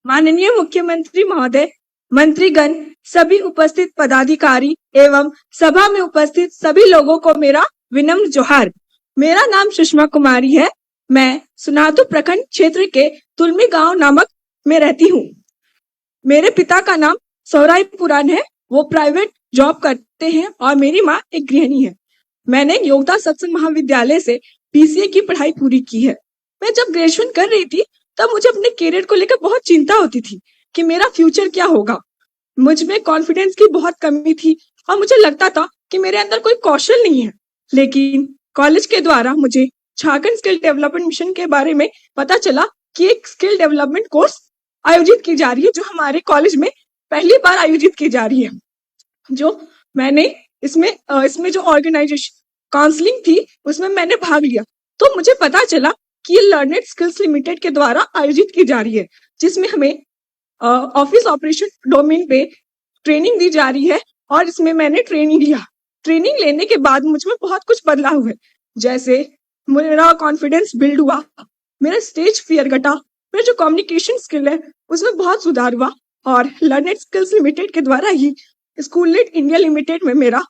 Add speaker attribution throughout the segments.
Speaker 1: माननीय मुख्यमंत्री महोदय, मंत्रीगण, सभी उपस्थित पदाधिकारी एवं सभा में उपस्थित सभी लोगों को मेरा विनम्र जोहार। मेरा नाम सुषमा कुमारी है। मैं सुनातु प्रखंड क्षेत्र के तुलमी गांव नामक में रहती हूँ। मेरे पिता का नाम सौराई पुराण है। वो प्राइवेट जॉब करते हैं और मेरी माँ एक गृहिणी है। मैंने योगदा सत्संग महाविद्यालय से बीसीए की पढ़ाई पूरी की है। मैं जब ग्रेजुएशन कर रही थी तब मुझे अपने करियर को लेकर बहुत चिंता होती थी कि मेरा फ्यूचर क्या होगा। मुझ में कॉन्फिडेंस की बहुत कमी थी और मुझे लगता था कि मेरे अंदर कोई कौशल नहीं है। लेकिन कॉलेज के द्वारा मुझे झारखंड स्किल डेवलपमेंट मिशन के बारे में पता चला कि एक स्किल डेवलपमेंट कोर्स आयोजित की जा रही है, जो हमारे कॉलेज में पहली बार आयोजित की जा रही है। जो मैंने इसमें जो ऑर्गेनाइजेशन काउंसलिंग थी उसमें मैंने भाग लिया, तो मुझे पता चला कि ये लर्नेड स्किल्स लिमिटेड के द्वारा आयोजित की जा रही है, जिसमें हमें ऑफिस ऑपरेशन डोमेन पे ट्रेनिंग दी जा रही है। और इसमें मैंने ट्रेनिंग लिया। ट्रेनिंग लेने के बाद मुझ में बहुत कुछ बदलाव हुए, जैसे मेरा कॉन्फिडेंस बिल्ड हुआ, मेरा स्टेज फियर घटा, मेरा जो कम्युनिकेशन स्किल है उसमें बहुत सुधार हुआ। और लर्नेड स्किल्स लिमिटेड के द्वारा ही स्कूलनेट इंडिया लिमिटेड में मेरा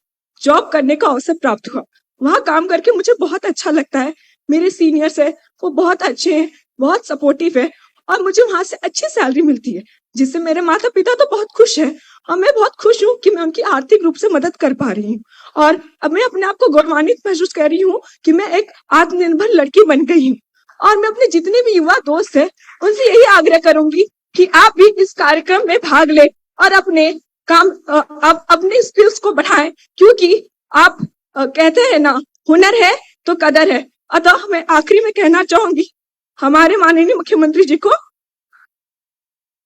Speaker 1: जॉब करने का अवसर प्राप्त हुआ। वहां काम करके मुझे बहुत अच्छा लगता है। मेरे सीनियर्स है वो बहुत अच्छे हैं, बहुत सपोर्टिव है और मुझे वहां से अच्छी सैलरी मिलती है, जिससे मेरे माता पिता तो बहुत खुश हैं और मैं बहुत खुश हूँ कि मैं उनकी आर्थिक रूप से मदद कर पा रही हूँ। और अब मैं अपने आप को गौरवान्वित महसूस कर रही हूँ कि मैं एक आत्मनिर्भर लड़की बन गई हूँ। और मैं अपने जितने भी युवा दोस्त हैं उनसे यही आग्रह करूंगी कि आप भी इस कार्यक्रम में भाग ले और अपने अपने स्किल्स को बढ़ाएं, क्योंकि आप कहते हैं ना, हुनर है तो कदर है। अतः मैं आखिरी में कहना चाहूंगी हमारे माननीय मुख्यमंत्री जी को,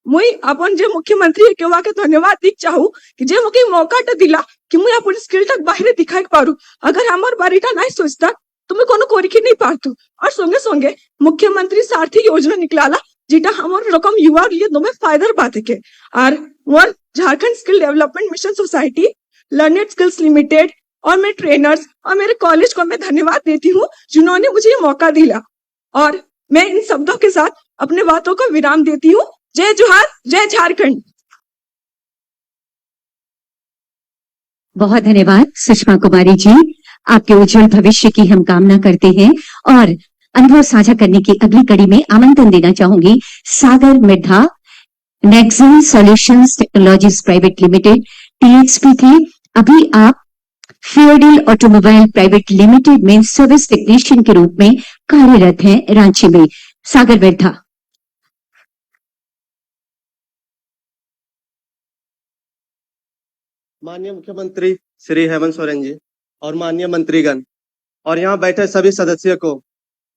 Speaker 1: मुई अपन जे मुख्यमंत्री केवा के धन्यवाद दी चाहू कि जे मुके मौका दिला कि मुई अपन स्किल तक बाहर दिखाई पारू। अगर हमार बारीटा नहीं सोचता तो मैं कोनो कोरिकी नहीं पातू। और संगे संगे मुख्यमंत्री सारथी योजना निकलाला, जेटा हमार रकम युवा लिए दो में फायदा बात के। और मोर Jharkhand skill development mission society, Learnet skills limited और मेरे ट्रेनर्स और मेरे कॉलेज को मैं धन्यवाद देती हूँ जिन्होंने मुझे ये मौका दिला। और मैं इन शब्दों के साथ अपने बातों को विराम देती हूँ। जय जोहार, जय झारखंड।
Speaker 2: बहुत धन्यवाद सुषमा कुमारी जी, आपके उज्जवल भविष्य की हम कामना करते हैं। और अनुभव साझा करने की अगली कड़ी में आमंत्रण देना चाहूंगी Sagar Mirdha, Nexon solutions technologies private limited TXP थी। अभी आप फेयरडील ऑटोमोबाइल प्राइवेट लिमिटेड में सर्विस टेक्नीशियन के रूप में कार्यरत हैं रांची में। सागर मिर्धा।
Speaker 3: माननीय मुख्यमंत्री श्री हेमंत सोरेन जी और माननीय मंत्रीगण और यहाँ बैठे सभी सदस्यों को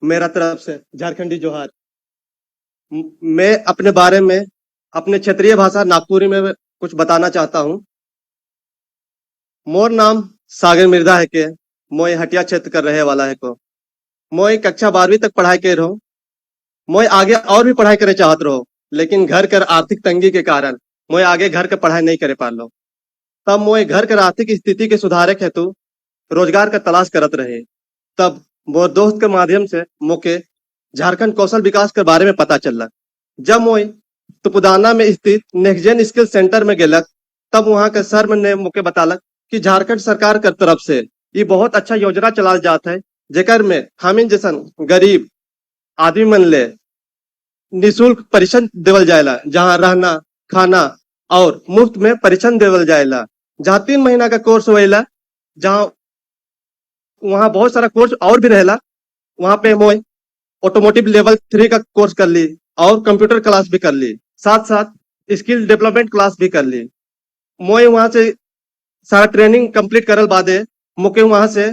Speaker 3: मेरा तरफ से झारखंडी जोहार। मैं अपने बारे में अपने क्षेत्रीय भाषा नागपुरी में कुछ बताना चाहता हूँ। मोर नाम सागर मिर्धा है के मोय हटिया क्षेत्र कर रहे वाला है को मोय कक्षा 12वीं तक पढ़ाई कर रहो। मोय आगे और भी पढ़ाई करे चाहत रहो, लेकिन घर कर आर्थिक तंगी के कारण मोय आगे घर के पढ़ाई नहीं करे पा लो। तब मोय घर के आर्थिक स्थिति के सुधारे हेतु रोजगार का तलाश करत रहे। तब मोर दोस्त के माध्यम से मोके झारखंड कौशल विकास के बारे में पता चलक। जब मोय तुपुदाना में स्थित नेक्स्ट जेन स्किल सेंटर में गेलक, तब वहां के सर ने मोके बतालक कि झारखंड सरकार के तरफ से ये बहुत अच्छा योजना चलाल जात है, जेकर में हमिन जैसन गरीब आदमी मन ले निःशुल्क परीक्षण देवल जाएला, जहाँ रहना खाना और मुफ्त में परीक्षण देवल जाएला, जहाँ 3 महीना का कोर्स होएला, जहाँ वहाँ बहुत सारा कोर्स और भी रहेला। वहाँ पे मोय ऑटोमोटिव लेवल 3 का कोर्स कर ली और कंप्यूटर क्लास भी कर ली, साथ साथ स्किल डेवलपमेंट क्लास भी कर ली। मोय वहाँ से सारा ट्रेनिंग कंप्लीट करल बादे मोके वहाँ से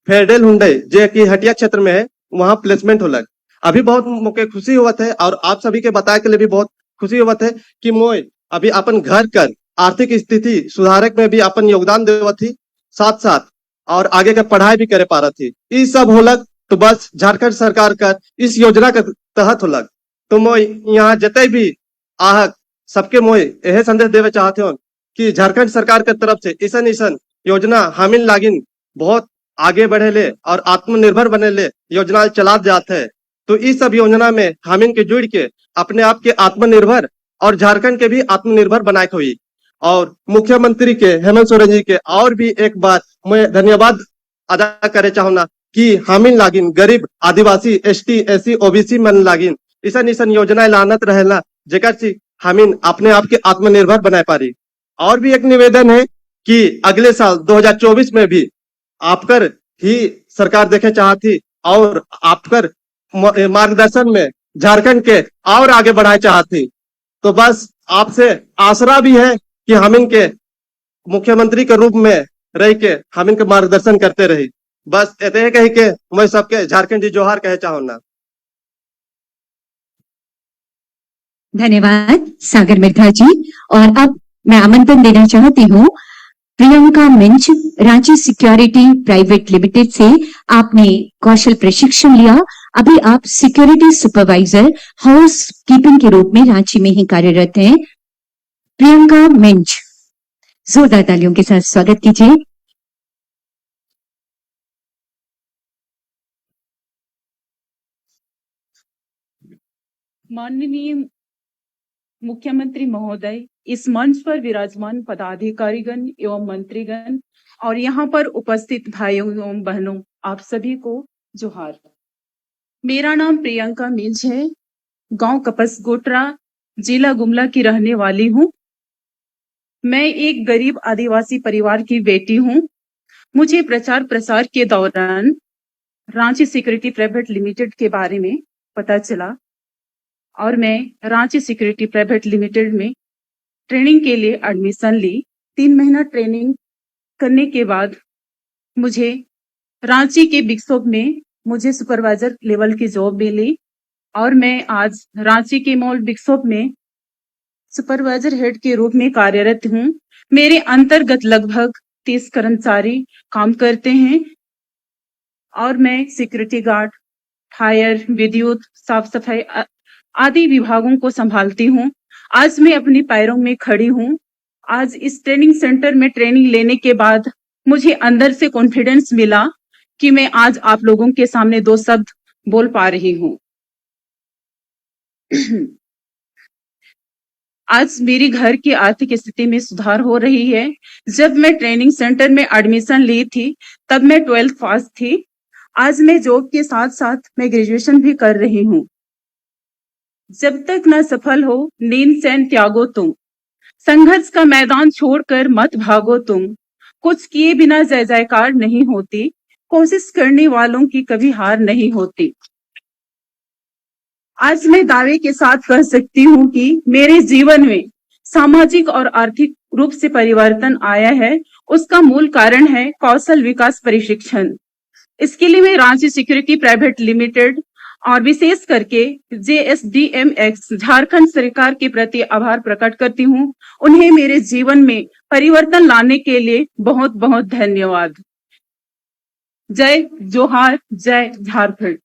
Speaker 3: फेडरल हुंडई जे कि हटिया क्षेत्र में है वहाँ प्लेसमेंट होलक। अभी बहुत मोके खुशी हुआ है और आप सभी के बताए के लिए भी बहुत खुशी हुआ है कि मोय अभी अपन घर कर आर्थिक स्थिति सुधारक में भी अपन योगदान देवत थी, साथ साथ और आगे का पढ़ाई भी करे पा रही थी। ये सब होलक तो बस झारखंड सरकार का इस योजना के तहत होलक। तो मोय यहाँ जते भी आहक सबके मोय यह संदेश देवे चाहते हो कि झारखंड सरकार के तरफ से ईसन ईसन योजना हमिन लागिन बहुत आगे बढ़े ले और आत्मनिर्भर बने ले योजना चला जाते है। तो इस सब योजना में हमिन के जुड़ के अपने आप के आत्मनिर्भर और झारखंड के भी आत्मनिर्भर बनाए हुई। और मुख्यमंत्री के हेमंत सोरेन जी के और भी एक बार मैं धन्यवाद अदा करे चाहूंगा कि हमिन लागिन गरीब आदिवासी एसटी एससी ओबीसी मन लागिन ईसन ईसन योजना लानत रहेला जेकर से हमिन अपने आप के आत्मनिर्भर बनाए पारी। और भी एक निवेदन है कि अगले साल 2024 में भी आपकर ही सरकार देखे चाहती और आपकर मार्गदर्शन में झारखंड के और आगे बढ़ाए चाहती। तो बस आपसे आसरा भी है कि हम इनके मुख्यमंत्री के रूप में रह के हम इनके मार्गदर्शन करते रही। बस इतने कही के मैं सबके झारखंड जी जोहार कहे चाहूंगा।
Speaker 2: धन्यवाद सागर मिर्धा जी। और अब मैं आमंत्रण देना चाहती हूँ Priyanka Minz, Ranchi security private limited से आपने कौशल प्रशिक्षण लिया। अभी आप सिक्योरिटी सुपरवाइजर हाउस कीपिंग के रूप में रांची में ही कार्यरत हैं। प्रियंका मिंज, जोरदार तालियों के साथ स्वागत कीजिए।
Speaker 4: माननीय मुख्यमंत्री महोदय, इस मंच पर विराजमान पदाधिकारीगण एवं मंत्रीगण और यहाँ पर उपस्थित भाइयों एवं बहनों, आप सभी को जोहार। मेरा नाम प्रियंका मिंज है, गांव कपसगोटरा, जिला गुमला की रहने वाली हूँ। मैं एक गरीब आदिवासी परिवार की बेटी हूँ। मुझे प्रचार प्रसार के दौरान रांची सिक्योरिटी प्राइवेट लिमिटेड के बारे में पता चला और मैं रांची सिक्योरिटी प्राइवेट लिमिटेड में ट्रेनिंग के लिए एडमिशन ली। 3 महीना ट्रेनिंग करने के बाद मुझे रांची के बिगसॉप में मुझे सुपरवाइजर लेवल की जॉब मिली और मैं आज रांची के मॉल बिगसॉप में सुपरवाइजर हेड के रूप में कार्यरत हूँ। मेरे अंतर्गत लगभग 30 कर्मचारी काम करते हैं और मैं सिक्योरिटी गार्ड, फायर, विद्युत, साफ सफाई आदि विभागों को संभालती हूँ। आज मैं अपने पैरों में खड़ी हूँ। आज इस ट्रेनिंग सेंटर में ट्रेनिंग लेने के बाद मुझे अंदर से कॉन्फिडेंस मिला कि मैं आज आप लोगों के सामने 2 शब्द बोल पा रही हूँ। आज मेरी घर की आर्थिक स्थिति में सुधार हो रही है। जब मैं ट्रेनिंग सेंटर में एडमिशन ली थी तब मैं 12th पास थी। आज मैं जॉब के साथ साथ मैं ग्रेजुएशन भी कर रही हूँ। जब तक न सफल हो नींद चैन त्यागो तुम, संघर्ष का मैदान छोड़कर मत भागो तुम, कुछ किए बिना जय जयकार नहीं होती, कोशिश करने वालों की कभी हार नहीं होती। आज मैं दावे के साथ कह सकती हूँ कि मेरे जीवन में सामाजिक और आर्थिक रूप से परिवर्तन आया है। उसका मूल कारण है कौशल विकास प्रशिक्षण। इसके लिए मैं रांची सिक्योरिटी प्राइवेट लिमिटेड और विशेष करके JSDMX झारखंड सरकार के प्रति आभार प्रकट करती हूँ। उन्हें मेरे जीवन में परिवर्तन लाने के लिए बहुत बहुत धन्यवाद। जय जोहार, जय झारखंड।